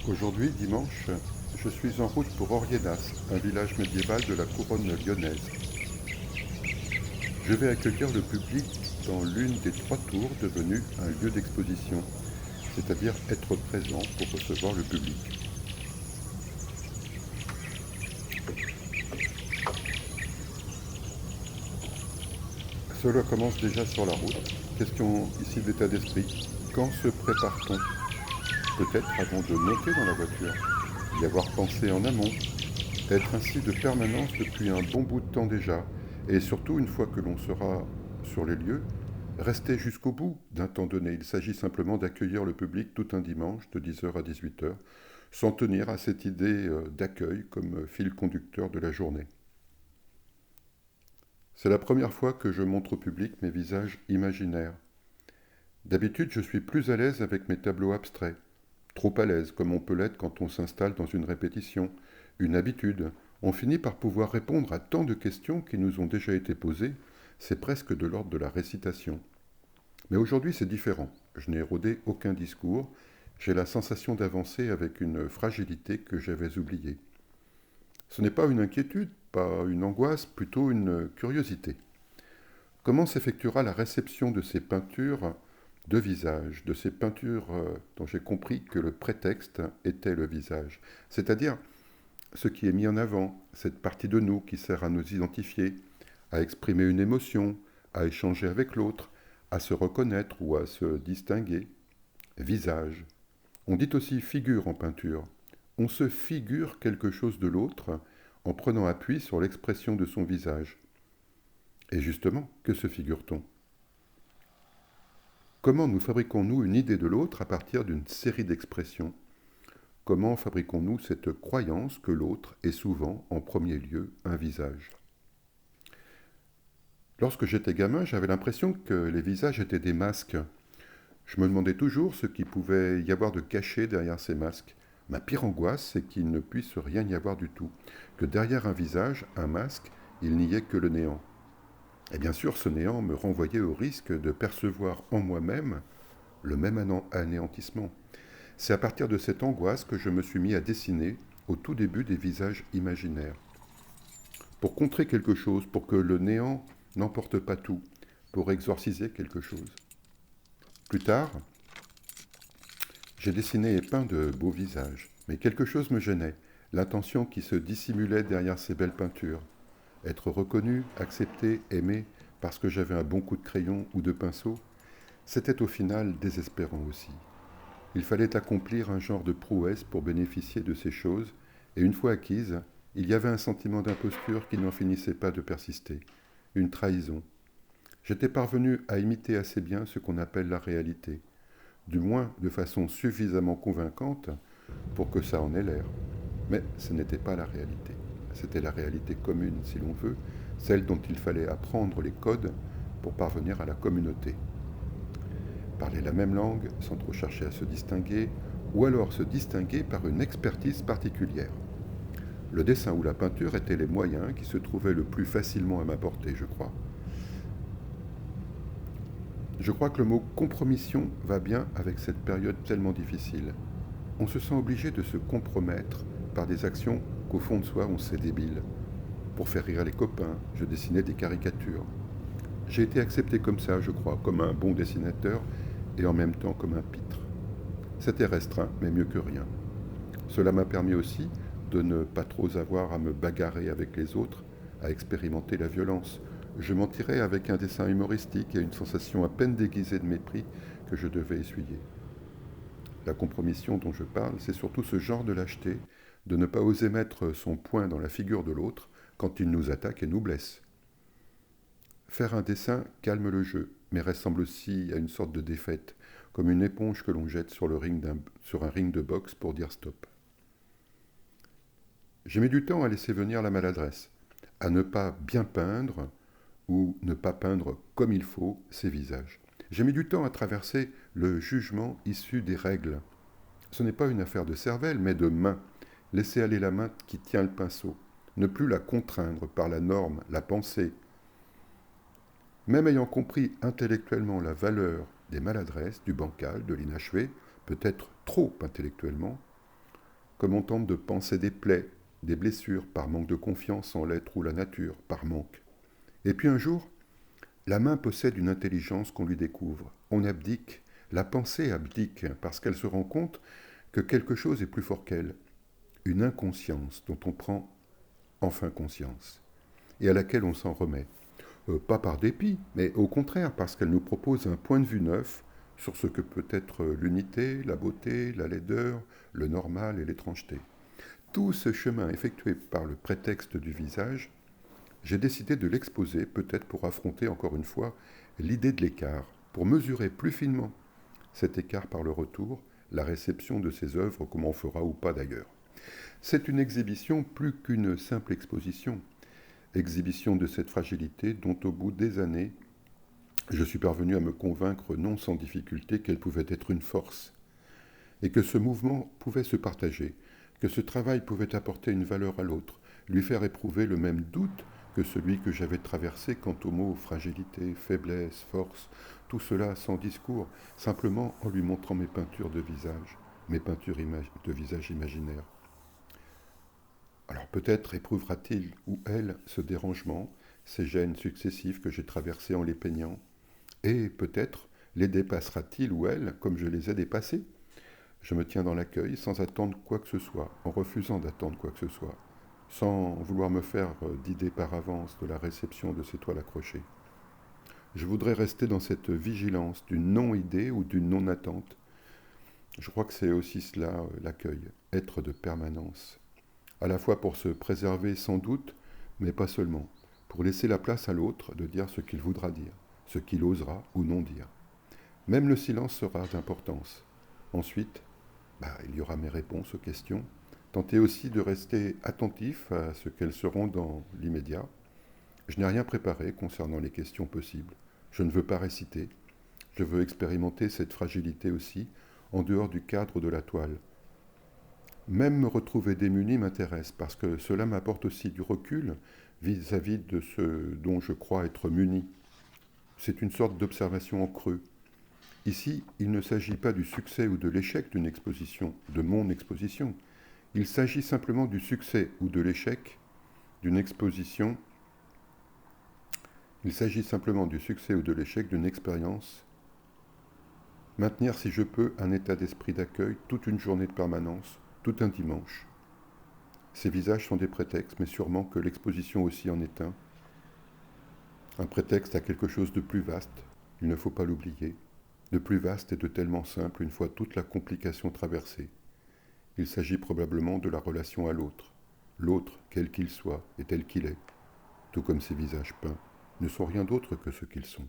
Aujourd'hui, dimanche, je suis en route pour Orienas, un village médiéval de la couronne lyonnaise. Je vais accueillir le public dans l'une des trois tours devenues un lieu d'exposition, c'est-à-dire être présent pour recevoir le public. Cela commence déjà sur la route. Question ici d'état d'esprit. Quand se prépare-t-on? Peut-être avant de monter dans la voiture, y avoir pensé en amont, être ainsi de permanence depuis un bon bout de temps déjà, et surtout une fois que l'on sera sur les lieux, rester jusqu'au bout d'un temps donné. Il s'agit simplement d'accueillir le public tout un dimanche de 10h à 18h, s'en tenir à cette idée d'accueil comme fil conducteur de la journée. C'est la première fois que je montre au public mes visages imaginaires. D'habitude, je suis plus à l'aise avec mes tableaux abstraits, trop à l'aise comme on peut l'être quand on s'installe dans une répétition, une habitude. On finit par pouvoir répondre à tant de questions qui nous ont déjà été posées, c'est presque de l'ordre de la récitation. Mais aujourd'hui c'est différent. Je n'ai rodé aucun discours, j'ai la sensation d'avancer avec une fragilité que j'avais oubliée. Ce n'est pas une inquiétude, pas une angoisse, plutôt une curiosité. Comment s'effectuera la réception de ces peintures de visage, de ces peintures dont j'ai compris que le prétexte était le visage, c'est-à-dire ce qui est mis en avant, cette partie de nous qui sert à nous identifier, à exprimer une émotion, à échanger avec l'autre, à se reconnaître ou à se distinguer. Visage. On dit aussi figure en peinture. On se figure quelque chose de l'autre en prenant appui sur l'expression de son visage. Et justement, que se figure-t-on? Comment nous fabriquons-nous une idée de l'autre à partir d'une série d'expressions? Comment fabriquons-nous cette croyance que l'autre est souvent, en premier lieu, un visage? Lorsque j'étais gamin, j'avais l'impression que les visages étaient des masques. Je me demandais toujours ce qu'il pouvait y avoir de caché derrière ces masques. Ma pire angoisse, c'est qu'il ne puisse rien y avoir du tout, que derrière un visage, un masque, il n'y ait que le néant. Et bien sûr, ce néant me renvoyait au risque de percevoir en moi-même le même anéantissement. C'est à partir de cette angoisse que je me suis mis à dessiner au tout début des visages imaginaires. Pour contrer quelque chose, pour que le néant n'emporte pas tout, pour exorciser quelque chose. Plus tard, j'ai dessiné et peint de beaux visages, mais quelque chose me gênait, l'intention qui se dissimulait derrière ces belles peintures. Être reconnu, accepté, aimé, parce que j'avais un bon coup de crayon ou de pinceau, c'était au final désespérant aussi. Il fallait accomplir un genre de prouesse pour bénéficier de ces choses, et une fois acquises, il y avait un sentiment d'imposture qui n'en finissait pas de persister, une trahison. J'étais parvenu à imiter assez bien ce qu'on appelle la réalité, du moins de façon suffisamment convaincante pour que ça en ait l'air. Mais ce n'était pas la réalité. C'était la réalité commune, si l'on veut, celle dont il fallait apprendre les codes pour parvenir à la communauté. Parler la même langue sans trop chercher à se distinguer, ou alors se distinguer par une expertise particulière. Le dessin ou la peinture étaient les moyens qui se trouvaient le plus facilement à ma portée, je crois. Je crois que le mot compromission va bien avec cette période tellement difficile. On se sent obligé de se compromettre par des actions qu'au fond de soi on sait débiles. Pour faire rire les copains, je dessinais des caricatures. J'ai été accepté comme ça, je crois, comme un bon dessinateur et en même temps comme un pitre. C'était restreint, mais mieux que rien. Cela m'a permis aussi de ne pas trop avoir à me bagarrer avec les autres, à expérimenter la violence. Je m'en tirais avec un dessin humoristique et une sensation à peine déguisée de mépris que je devais essuyer. La compromission dont je parle, c'est surtout ce genre de lâcheté, de ne pas oser mettre son poing dans la figure de l'autre quand il nous attaque et nous blesse. Faire un dessin calme le jeu, mais ressemble aussi à une sorte de défaite, comme une éponge que l'on jette sur un ring de boxe pour dire stop. J'ai mis du temps à laisser venir la maladresse, à ne pas bien peindre ou ne pas peindre comme il faut ces visages. J'ai mis du temps à traverser le jugement issu des règles. Ce n'est pas une affaire de cervelle, mais de main. Laisser aller la main qui tient le pinceau. Ne plus la contraindre par la norme, la pensée. Même ayant compris intellectuellement la valeur des maladresses, du bancal, de l'inachevé, peut-être trop intellectuellement, comme on tente de panser des plaies, des blessures, par manque de confiance en l'être ou la nature, par manque. Et puis un jour, la main possède une intelligence qu'on lui découvre. On abdique, la pensée abdique, parce qu'elle se rend compte que quelque chose est plus fort qu'elle, une inconscience dont on prend enfin conscience, et à laquelle on s'en remet. Pas par dépit, mais au contraire parce qu'elle nous propose un point de vue neuf sur ce que peut être l'unité, la beauté, la laideur, le normal et l'étrangeté. Tout ce chemin effectué par le prétexte du visage, j'ai décidé de l'exposer, peut-être pour affronter encore une fois l'idée de l'écart, pour mesurer plus finement cet écart par le retour, la réception de ces œuvres, comme on fera ou pas d'ailleurs. C'est une exhibition plus qu'une simple exposition, exhibition de cette fragilité dont au bout des années, je suis parvenu à me convaincre non sans difficulté qu'elle pouvait être une force, et que ce mouvement pouvait se partager, que ce travail pouvait apporter une valeur à l'autre, lui faire éprouver le même doute que celui que j'avais traversé quant aux mots fragilité, faiblesse, force, tout cela sans discours, simplement en lui montrant mes peintures de visage, mes peintures de visage imaginaires. Alors peut-être éprouvera-t-il ou elle ce dérangement, ces gènes successifs que j'ai traversés en les peignant, et peut-être les dépassera-t-il ou elle comme je les ai dépassés. Je me tiens dans l'accueil sans attendre quoi que ce soit, en refusant d'attendre quoi que ce soit, sans vouloir me faire d'idée par avance de la réception de ces toiles accrochées. Je voudrais rester dans cette vigilance d'une non-idée ou d'une non-attente. Je crois que c'est aussi cela l'accueil, être de permanence. À la fois pour se préserver sans doute, mais pas seulement, pour laisser la place à l'autre de dire ce qu'il voudra dire, ce qu'il osera ou non dire. Même le silence sera d'importance. Ensuite, il y aura mes réponses aux questions. Tentez aussi de rester attentif à ce qu'elles seront dans l'immédiat. Je n'ai rien préparé concernant les questions possibles. Je ne veux pas réciter. Je veux expérimenter cette fragilité aussi, en dehors du cadre de la toile. Même me retrouver démuni m'intéresse, parce que cela m'apporte aussi du recul vis-à-vis de ce dont je crois être muni. C'est une sorte d'observation en creux. Ici, il ne s'agit pas du succès ou de l'échec d'une exposition, de mon exposition. Il s'agit simplement du succès ou de l'échec d'une exposition. Il s'agit simplement du succès ou de l'échec d'une expérience. Maintenir, si je peux, un état d'esprit d'accueil toute une journée de permanence, tout un dimanche. Ces visages sont des prétextes, mais sûrement que l'exposition aussi en est un. Un prétexte à quelque chose de plus vaste, il ne faut pas l'oublier, de plus vaste et de tellement simple une fois toute la complication traversée. Il s'agit probablement de la relation à l'autre. L'autre, quel qu'il soit et tel qu'il est, tout comme ces visages peints, ne sont rien d'autre que ce qu'ils sont.